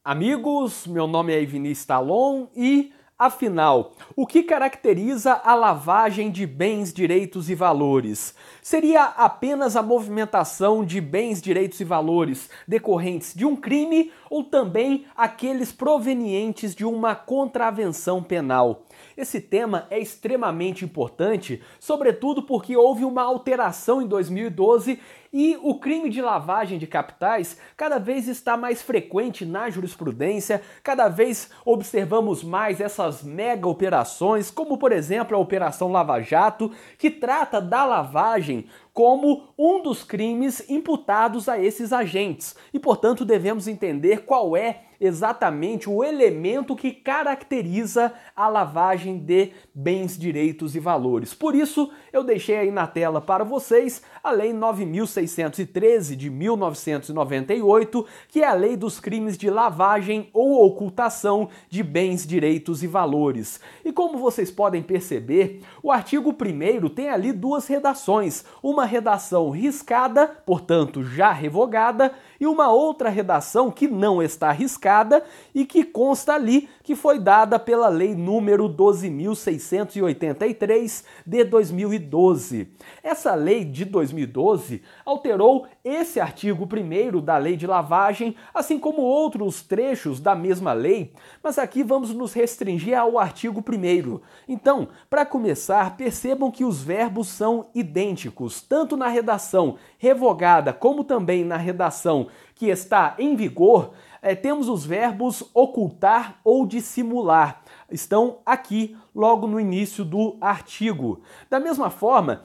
Amigos, meu nome é Ivini Stallon e, afinal, o que caracteriza a lavagem de bens, direitos e valores? Seria apenas a movimentação de bens, direitos e valores decorrentes de um crime ou também aqueles provenientes de uma contravenção penal? Esse tema é extremamente importante, sobretudo porque houve uma alteração em 2012 e o crime de lavagem de capitais cada vez está mais frequente na jurisprudência, cada vez observamos mais essas mega operações, como por exemplo a Operação Lava Jato, que trata da lavagem como um dos crimes imputados a esses agentes. E, portanto, devemos entender qual é exatamente o elemento que caracteriza a lavagem de bens, direitos e valores. Por isso, eu deixei aí na tela para vocês a Lei 9.613 de 1998, que é a Lei dos Crimes de Lavagem ou Ocultação de Bens, Direitos e Valores. E como vocês podem perceber, o artigo 1º tem ali duas redações, uma redação riscada, portanto já revogada, e uma outra redação que não está riscada e que consta ali que foi dada pela Lei número 12.683 de 2012. Essa lei de 2012 alterou esse artigo 1º da Lei de Lavagem, assim como outros trechos da mesma lei, mas aqui vamos nos restringir ao artigo 1º. Então, para começar, percebam que os verbos são idênticos, tanto na redação revogada como também na redação que está em vigor. Temos os verbos ocultar ou dissimular. Estão aqui logo no início do artigo. Da mesma forma,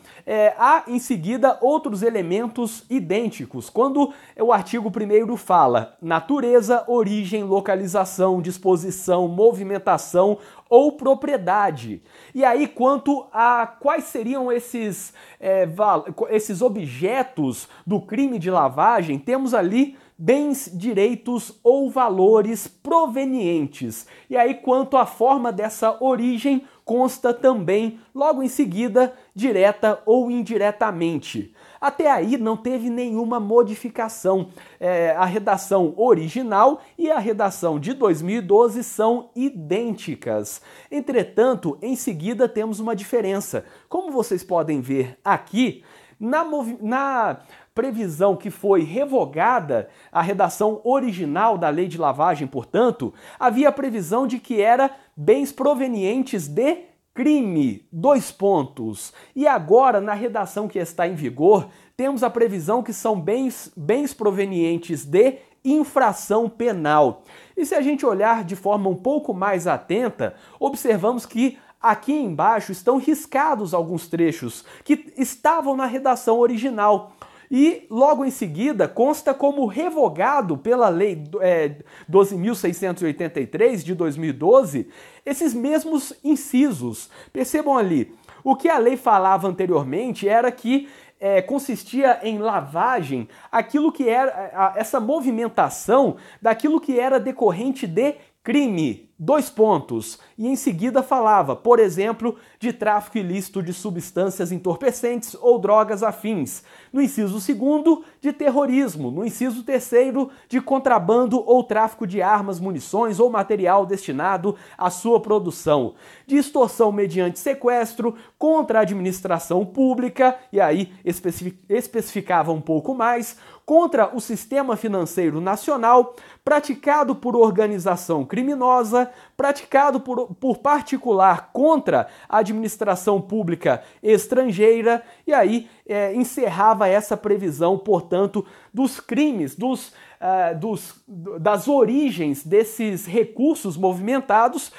há em seguida outros elementos idênticos. Quando o artigo 1º fala natureza, origem, localização, disposição, movimentação ou propriedade. E aí, quanto a quais seriam esses objetos do crime de lavagem, temos ali bens, direitos ou valores provenientes. E aí, quanto à forma dessa origem, consta também, logo em seguida, direta ou indiretamente. Até aí não teve nenhuma modificação. A redação original e a redação de 2012 são idênticas. Entretanto, em seguida temos uma diferença. Como vocês podem ver aqui, na previsão que foi revogada, a redação original da Lei de Lavagem, portanto, havia a previsão de que era bens provenientes de crime, . E agora, na redação que está em vigor, temos a previsão que são bens provenientes de infração penal. E se a gente olhar de forma um pouco mais atenta, observamos que aqui embaixo estão riscados alguns trechos que estavam na redação original. E logo em seguida consta como revogado pela Lei 12.683 de 2012 esses mesmos incisos. Percebam ali, o que a lei falava anteriormente era que consistia em lavagem aquilo que era essa movimentação daquilo que era decorrente de crime, . E em seguida falava, por exemplo, de tráfico ilícito de substâncias entorpecentes ou drogas afins. No inciso 2º, de terrorismo. No inciso 3º, de contrabando ou tráfico de armas, munições ou material destinado à sua produção. De extorsão mediante sequestro contra a administração pública, e aí especificava um pouco mais, contra o sistema financeiro nacional, praticado por organização criminosa, praticado por particular contra a administração pública estrangeira, e aí encerrava essa previsão, portanto, dos crimes, das origens desses recursos movimentados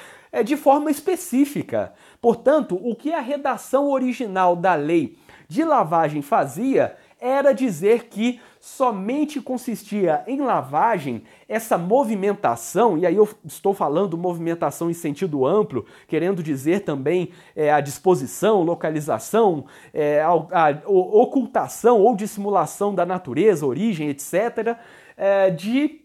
de forma específica. Portanto, o que a redação original da lei de lavagem fazia era dizer que somente consistia em lavagem essa movimentação, e aí eu estou falando movimentação em sentido amplo, querendo dizer também a disposição, localização, a ocultação ou dissimulação da natureza, origem, etc., de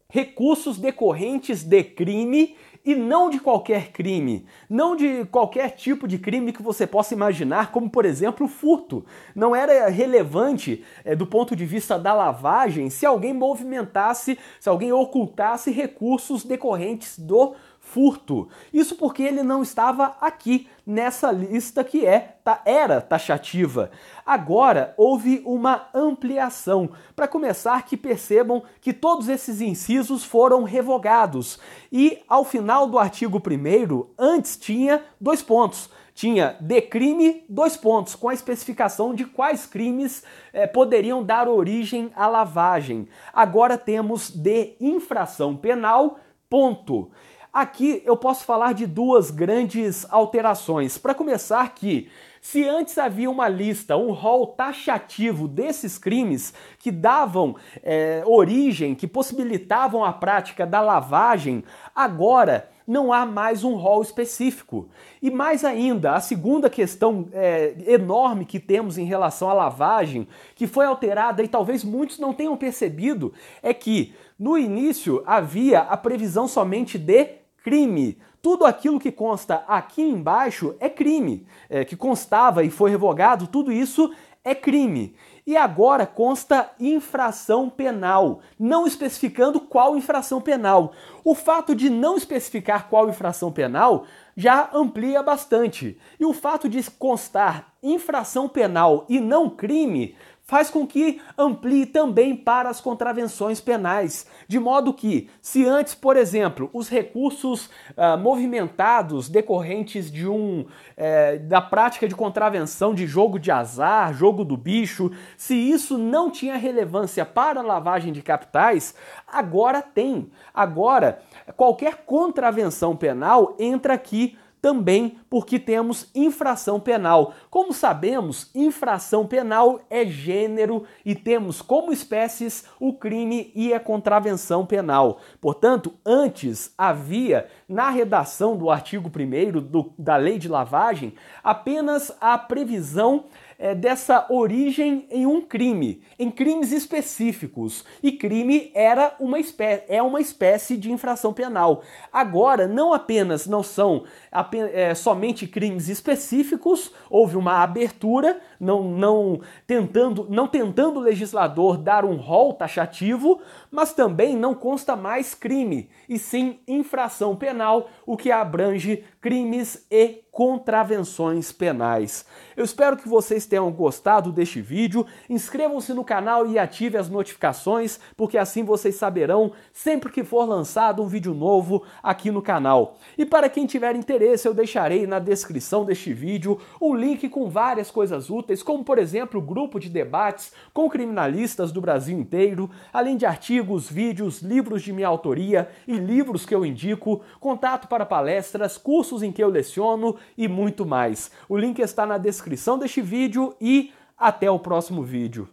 recursos decorrentes de crime e não de qualquer crime, não de qualquer tipo de crime que você possa imaginar, como por exemplo o furto. Não era relevante do ponto de vista da lavagem se alguém movimentasse, se alguém ocultasse recursos decorrentes do furto. Isso porque ele não estava aqui nessa lista que era taxativa. Agora houve uma ampliação. Para começar, que percebam que todos esses incisos foram revogados. E ao final do artigo 1º, antes tinha 2 pontos. Tinha de crime, 2 pontos, com a especificação de quais crimes poderiam dar origem à lavagem. Agora temos de infração penal, ponto. Aqui eu posso falar de 2 grandes alterações. Para começar que, se antes havia uma lista, um rol taxativo desses crimes que davam origem, que possibilitavam a prática da lavagem, agora não há mais um rol específico. E mais ainda, a segunda questão enorme que temos em relação à lavagem, que foi alterada e talvez muitos não tenham percebido, é que no início havia a previsão somente de crime. Tudo aquilo que consta aqui embaixo é crime, que constava e foi revogado, tudo isso é crime. E agora consta infração penal, não especificando qual infração penal. O fato de não especificar qual infração penal já amplia bastante. E o fato de constar infração penal e não crime faz com que amplie também para as contravenções penais, de modo que, se antes, por exemplo, os recursos movimentados decorrentes de da prática de contravenção de jogo de azar, jogo do bicho, se isso não tinha relevância para a lavagem de capitais, agora tem. Agora, qualquer contravenção penal entra aqui também porque temos infração penal. Como sabemos, infração penal é gênero e temos como espécies o crime e a contravenção penal. Portanto, antes havia, na redação do artigo 1º da Lei de Lavagem, apenas a previsão dessa origem em um crime, em crimes específicos. E crime é uma espécie de infração penal. Agora, não são somente crimes específicos, houve uma abertura, não tentando o legislador dar um rol taxativo, mas também não consta mais crime, e sim infração penal, o que abrange crimes e contravenções penais. Eu espero que vocês tenham gostado deste vídeo. Inscrevam-se no canal e ativem as notificações, porque assim vocês saberão sempre que for lançado um vídeo novo aqui no canal. E para quem tiver interesse, eu deixarei na descrição deste vídeo um link com várias coisas úteis, como por exemplo o grupo de debates com criminalistas do Brasil inteiro, além de artigos, vídeos, livros de minha autoria e livros que eu indico, contato para palestras, cursos em que eu leciono e muito mais. O link está na descrição deste vídeo e até o próximo vídeo.